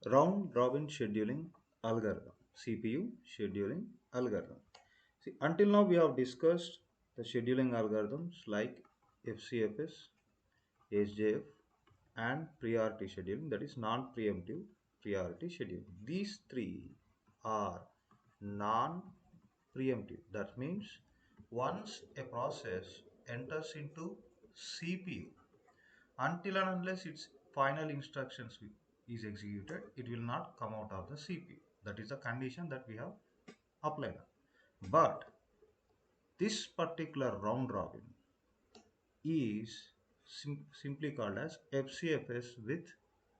Round robin scheduling algorithm, CPU scheduling algorithm. See, until now we have discussed the scheduling algorithms like FCFS, SJF, and priority scheduling, that is non-preemptive priority scheduling. These three are non-preemptive. That means once a process enters into CPU, until and unless its final instructions is executed, it will not come out of the CPU. That is the condition that we have applied. But this particular round robin is simply called as FCFS with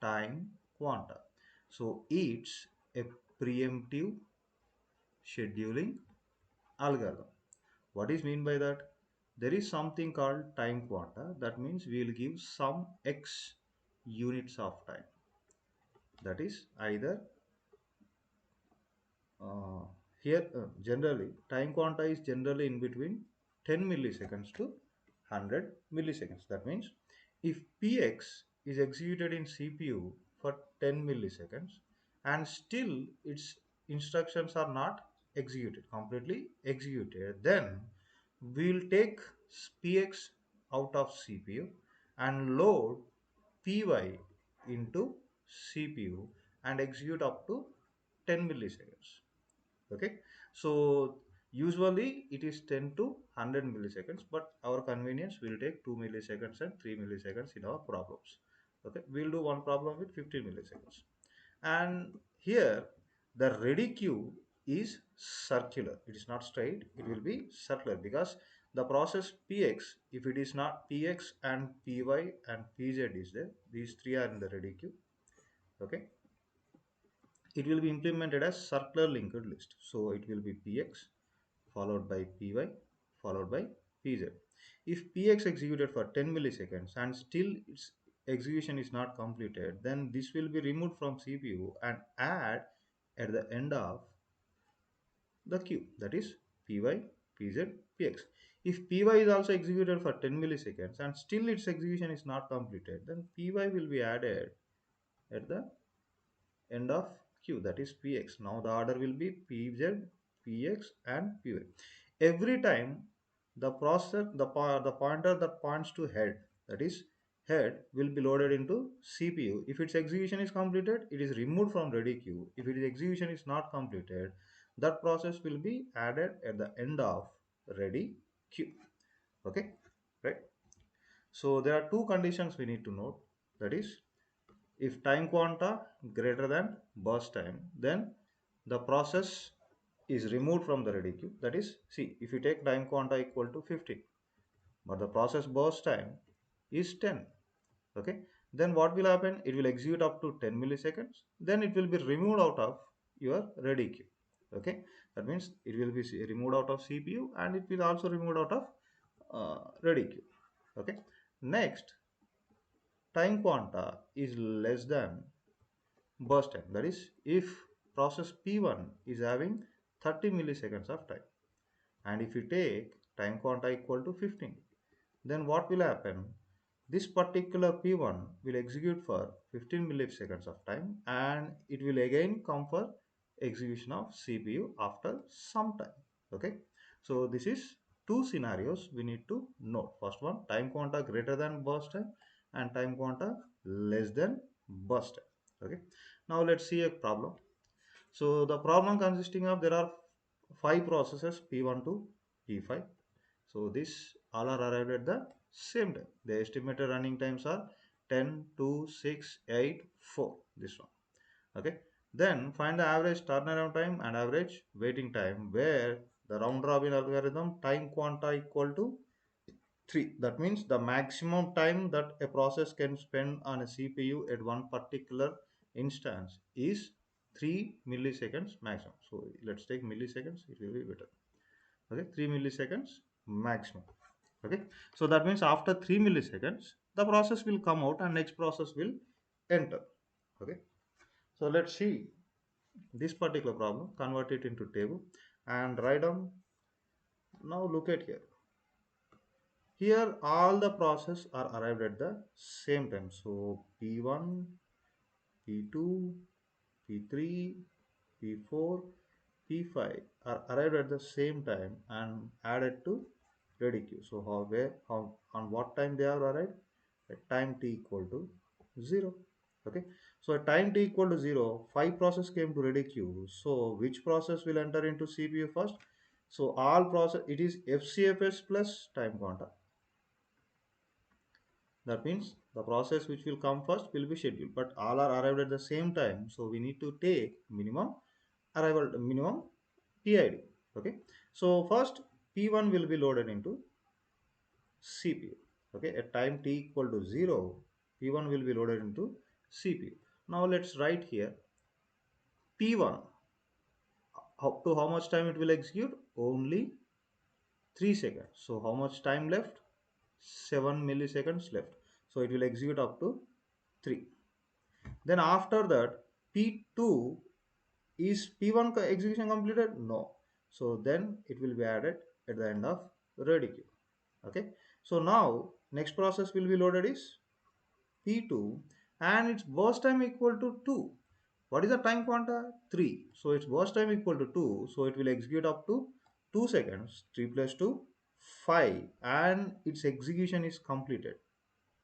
time quanta. So it's a preemptive scheduling algorithm. What is mean by that? There is something called time quanta. That means we will give some x units of time. That is either uh, here generally time quanta is generally in between 10 milliseconds to 100 milliseconds. That means if px is executed in CPU for 10 milliseconds and still its instructions are not executed completely executed, then we'll take px out of CPU and load py into CPU and execute up to 10 milliseconds. Okay, so usually it is 10 to 100 milliseconds, but our convenience will take 2 milliseconds and 3 milliseconds in our problems. Okay, we'll do one problem with 15 milliseconds. And here the ready queue is circular, it is not straight, it will be circular because the process px, if it is not px and py and pz is there, these three are in the ready queue. Okay, it will be implemented as circular linked list. So it will be px followed by py followed by pz. If px executed for 10 milliseconds and still its execution is not completed, then this will be removed from CPU and add at the end of the queue, that is py, pz, px. If py is also executed for 10 milliseconds and still its execution is not completed, then py will be added at the end of queue, that is px. Now the order will be pz, px and py. Every time the processor, the pointer that points to head, that is head, will be loaded into CPU. If its execution is completed, it is removed from ready queue. If its execution is not completed, that process will be added at the end of ready queue. Okay, right? So there are two conditions we need to note. That is, if time quanta greater than burst time, then the process is removed from the ready queue. That is, see, if you take time quanta equal to 15, but the process burst time is 10. Okay, then what will happen? It will execute up to 10 milliseconds. Then it will be removed out of your ready queue. Okay, that means it will be removed out of CPU and it will also removed out of ready queue. Okay, next, time quanta is less than burst time. That is, if process P1 is having 30 milliseconds of time, and if you take time quanta equal to 15, then what will happen? This particular P1 will execute for 15 milliseconds of time and it will again come for execution of CPU after some time. Okay, so this is two scenarios we need to note. First one, time quanta greater than burst time, and time quanta less than burst time. Okay, now let's see a problem. So the problem consisting of, there are five processes P1 to P5. So this all are arrived at the same time. The estimated running times are 10, 2, 6, 8, 4. This one. Okay. Then find the average turnaround time and average waiting time, where the round robin algorithm time quanta equal to 3. That means the maximum time that a process can spend on a CPU at one particular instance is 3 milliseconds maximum. So let's take milliseconds, it will be better. Okay, 3 milliseconds maximum. Okay, so that means after 3 milliseconds the process will come out and next process will enter. Okay, so let's see this particular problem, convert it into table and write down. Now look at here. Here all the process are arrived at the same time. So P1, P2, P3, P4, P5 are arrived at the same time and added to ready queue. So how on what time they are arrived? At time t equal to 0. Okay. So at time t equal to 0, 5 process came to ready queue. So which process will enter into CPU first? So all process, it is FCFS plus time quanta. That means the process which will come first will be scheduled, but all are arrived at the same time. So we need to take minimum arrival, minimum PID. Okay. So first P1 will be loaded into CPU. Okay. At time t equal to 0, P1 will be loaded into CPU. Now let's write here P1. Up to how much time it will execute? Only 3 seconds. So how much time left? 7 milliseconds left. So it will execute up to 3. Then after that, P2, is P1 execution completed? No. So then it will be added at the end of ready queue. Okay. So now next process will be loaded is P2 and its burst time equal to 2. What is the time quanta? 3. So its burst time equal to 2. So it will execute up to 2 seconds. 3 plus 2, 5. And its execution is completed.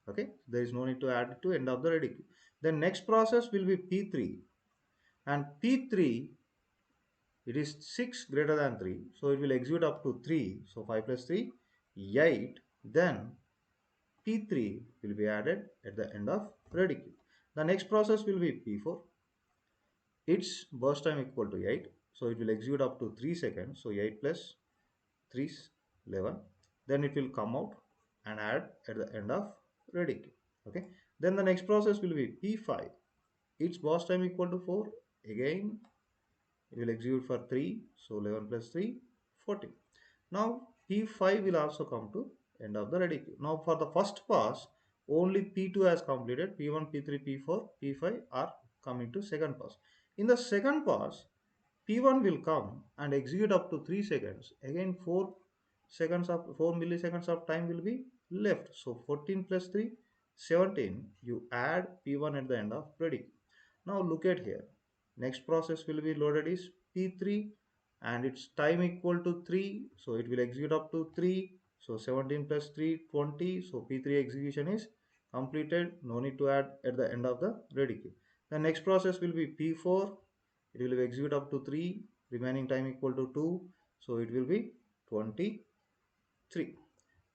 Okay. There is no need to add it to end of the ready queue. Then next process will be P3. And P3, it is 6 greater than 3. So it will execute up to 3. So 5 plus 3, 8. Then P3 will be added at the end of ready queue. The next process will be P4. Its burst time equal to 8. So it will execute up to 3 seconds. So 8 plus 3 is 11. Then it will come out and add at the end of ready queue. Okay. Then the next process will be P5. Its burst time equal to 4. Again it will execute for 3. So 11 plus 3, 14. Now P5 will also come to end of the ready queue. Now for the first pass, only P2 has completed. P1, P3, P4, P5 are coming to second pass. In the second pass, P1 will come and execute up to 3 seconds. Again 4 milliseconds of time will be left. So 14 plus 3, 17. You add P1 at the end of ready queue. Now look at here. Next process will be loaded is P3 and its time equal to 3. So it will execute up to 3. So 17 plus 3, 20. So P3 execution is completed. No need to add at the end of the ready queue. The next process will be P4. It will execute up to 3. Remaining time equal to 2. So it will be 23.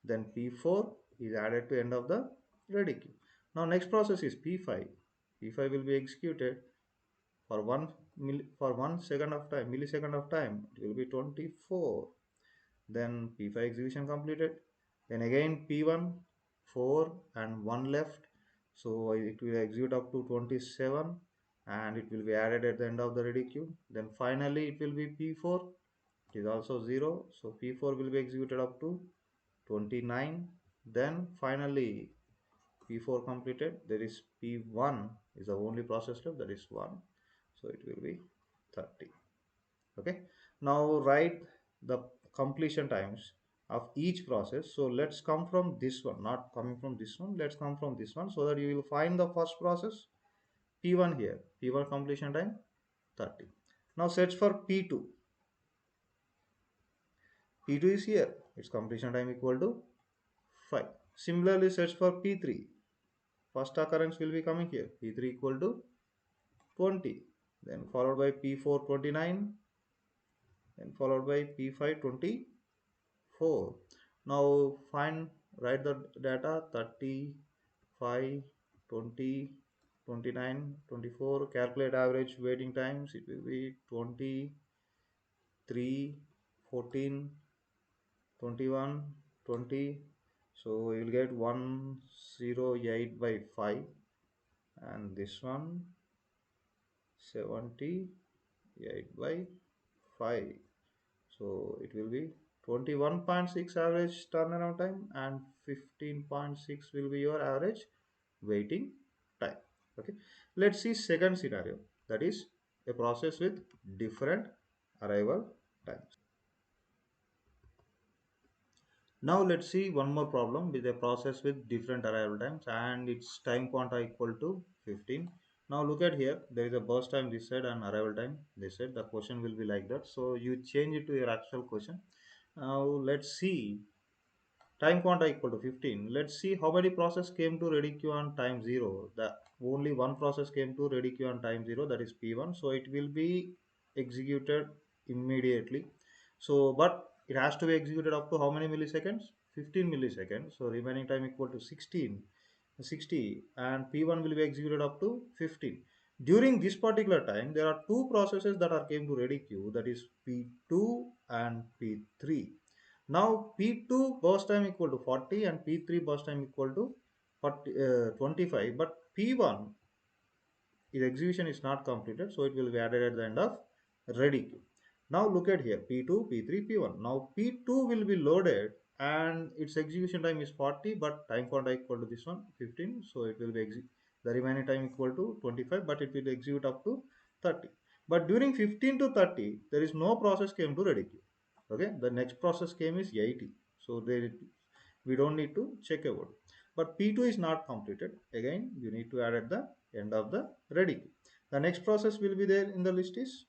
Then P4 is added to end of the ready queue. Now next process is P5. P5 will be executed for 1 second of time, millisecond of time. It will be 24. Then P5 execution completed. Then again P1, 4 and 1 left. So it will execute up to 27 and it will be added at the end of the ready queue. Then finally it will be P4. It is also 0. So P4 will be executed up to 29. Then finally P4 completed. There is P1 is the only process left, that is 1. So it will be 30. Okay. Now write the completion times of each process. So let's come from this one, not coming from this one. Let's come from this one so that you will find the first process P1 here. P1 completion time 30. Now search for P2. P2 is here. Its completion time equal to 5. Similarly search for P3. First occurrence will be coming here. P3 equal to 20. Then followed by P4 29. Then followed by P5 24. Now find, write the data 30, 5, 20, 29, 24. Calculate average waiting times. It will be 23, 14, 21, 20. So you will get 108 by 5 and this one 78 by 5. So it will be 21.6 average turnaround time and 15.6 will be your average waiting time. Okay. Let's see second scenario, that is a process with different arrival times. Now let's see one more problem with a process with different arrival times and its time quanta equal to 15. Now look at here, there is a burst time this side and arrival time this side. The question will be like that. So you change it to your actual question. Now let's see time quanta equal to 15. Let's see how many process came to ready queue on time 0. The only one process came to ready queue on time 0, that is P1. So it will be executed immediately. So but it has to be executed up to how many milliseconds? 15 milliseconds. So remaining time equal to 60, and P1 will be executed up to 15. During this particular time, there are two processes that are came to ready queue, that is P2 and P3. Now P2 burst time equal to 40 and P3 burst time equal to 25, but P1 its execution is not completed, so it will be added at the end of ready queue. Now look at here, P2, P3, P1. Now P2 will be loaded and its execution time is 40, but time quanta equal to this one 15, so it will be the remaining time equal to 25, but it will execute up to 30. But during 15 to 30, there is no process came to ready queue. Okay, the next process came is 80, so there we don't need to check about it. But P2 is not completed. Again, you need to add at the end of the ready queue. The next process will be there in the list is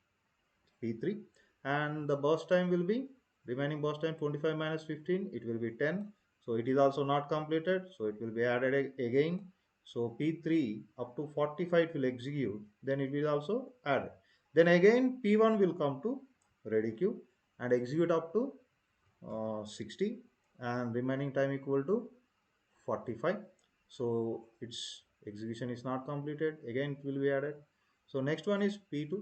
P3, and the burst time will be remaining burst time 25 minus 15, it will be 10. So it is also not completed, so it will be added again. So P3 up to 45 it will execute, then it will also add. Then again P1 will come to ready queue and execute up to 60, and remaining time equal to 45. So its execution is not completed, again it will be added. So next one is P2,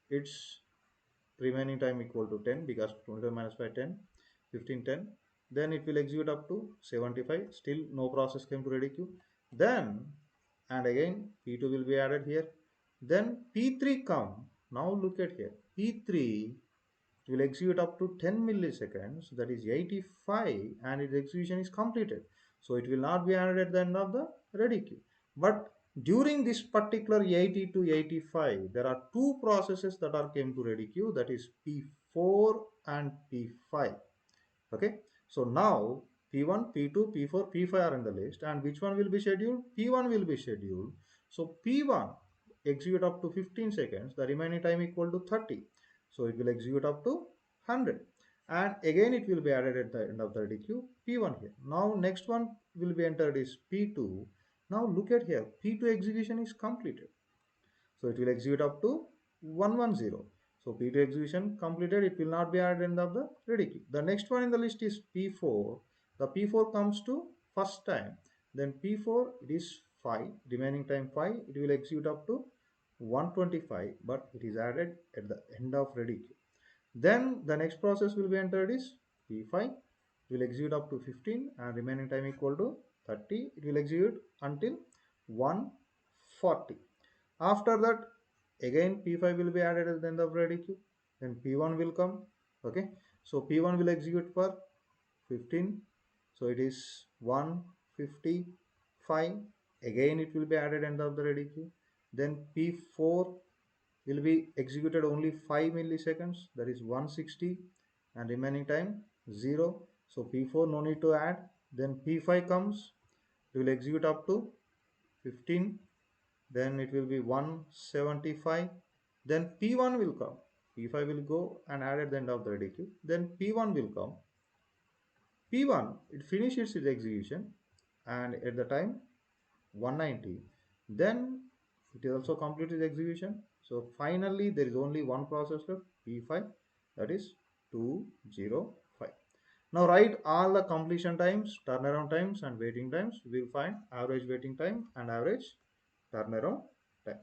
its remaining time equal to 10, because 25 minus 5 10, 15 10. Then it will execute up to 75, still no process came to ready queue. Then and again P2 will be added here. Then P3 come. Now look at here, P3 will execute up to 10 milliseconds, that is 85, and its execution is completed, so it will not be added at the end of the ready queue. But during this particular 80 to 85, there are two processes that are came to ready queue, that is P4 and P5. Okay, so now P1, P2, P4, P5 are in the list, and which one will be scheduled? P1 will be scheduled. So P1 execute up to 15 seconds, the remaining time equal to 30, so it will execute up to 100, and again it will be added at the end of the ready queue P1 here. Now next one will be entered is P2. Now look at here, P2 execution is completed, so it will execute up to 110. So P2 execution completed, it will not be added end of the ready queue. The next one in the list is P4. The P4 comes to first time. Then P4 it is 5, remaining time 5, it will execute up to 125, but it is added at the end of ready queue. Then the next process will be entered is P5, will execute up to 15 and remaining time equal to 30. It will execute until 140. After that, again P5 will be added at the end of ready queue. Then P1 will come. Okay, so P1 will execute for 15. So it is 155. Again it will be added end of the ready queue. Then P4 will be executed only 5 milliseconds, that is 160, and remaining time 0. So P4 no need to add. Then P5 comes, it will execute up to 15, then it will be 175. Then P1 will come, P5 will go and add at the end of the ready queue. Then P1 will come, P1 it finishes its execution and at the time 190, then it also completes its execution. So finally there is only one process left, P5, that is 205. Now write all the completion times, turnaround times and waiting times. We will find average waiting time and average turnaround time.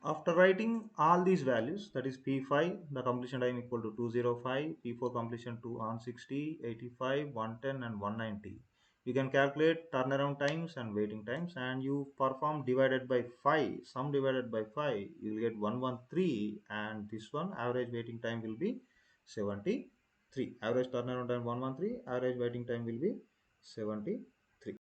After writing all these values, that is P5, the completion time equal to 205, P4 completion to 160, 85, 110 and 190. You can calculate turnaround times and waiting times, and you perform divided by 5, sum divided by 5, you will get 113, and this one average waiting time will be 73. Average turnaround time 113, average waiting time will be 73.